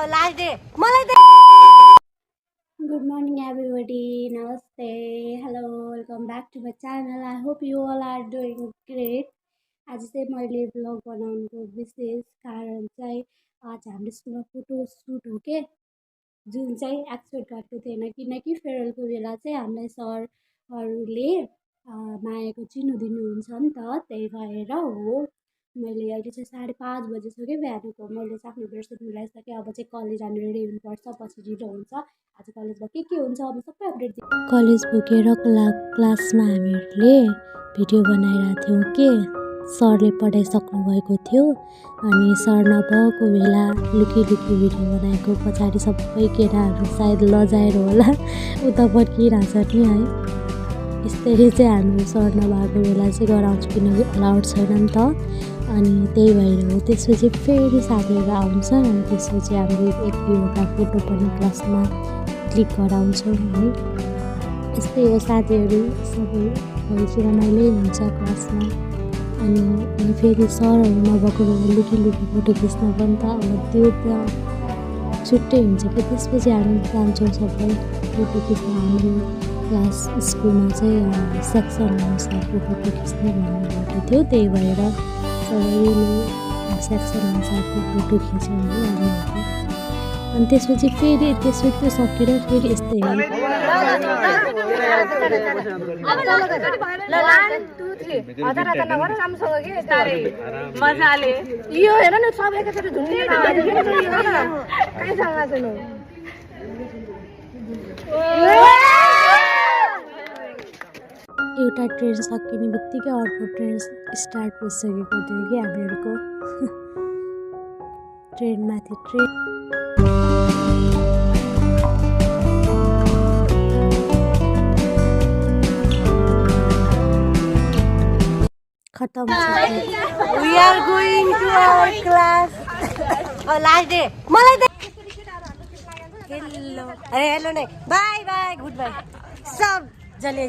Last day मलाई Good morning everybody, namaste, hello, welcome back to my channel. I hope you all are doing great. आज चाहिँ मैले vlog बनाउनुको विशेष कारण चाहिँ आज हाम्रो स्कुलमा फोटो सुट हो के जुन चाहिँ एक्सपेक्ट गरेको थिएन किनकि फेयरवेलको बेला चाहिँ हामीलाई सरहरूले मायाको चिनो दिनुहुन्छ नि त त्यही भएर हो। मैले अहिले चाहिँ 5:30 बजे छ कि बिहानको मैले चाहिँ आफ्नो बेडसिट मिलाइसकेँ। अब चाहिँ कलेज जानु रेडी हुनुपर्छ, पछि ढिलो हुन्छ। आज कलेजमा के हुन्छ अब सबै अपडेट कलेज पुगेर क्लासमा हामीहरूले भिडियो बनाइरहेको थियौँ के सरले पढाइसक्नु भएको थियो अनि सर नभएको बेला लुकी भिडियो बनाएको पछाडि सबै केटाहरू सायद लजाएर होला उता फर्किरहेछ नि है। यसरी चाहिँ हामी सर नभएको बेला चाहिँ गराउँछु किनकि अलाउड छैन नि त अनि त्यही भएर हो। त्यसपछि फेरि साथीहरू आउँछ अनि त्यसपछि हामीले एक दुईवटा फोटो पनि क्लासमा क्लिक गराउँछौँ है। यस्तै हो साथीहरू सबै भएपछि रमाइलो हुन्छ क्लासमा अनि फेरि सरहरू नभएको बेला लुकी फोटो खिच्न पनि त अब त्यो त छुट्टै हुन्छ कि त्यसपछि हामी जान्छौँ सबै फोटो खिच्न। हाम्रो क्लास स्कुलमा चाहिँ सेक्सन अनुसारको फोटो खिच्ने भन्नुभएको थियो त्यही भएर सबैले सेक्सन अनुसारको फोटो खिच्यौँ है हामीहरू। अनि त्यसपछि फेरि त्यो सकेर फेरि यस्तै हो मजाले यो हेर न सबैको चाहिँ झुन्डी एउटा ट्रेन सकिने बित्तिकै अर्को ट्रेन स्टार्ट भइसकेको थियो कि हामीहरूको ट्रेनमाथि ट्रेन खत्म। We are going to our class. Last day. मलाई हेलो अरे हेलो नहीं बाय बाय गुड बाय सब जले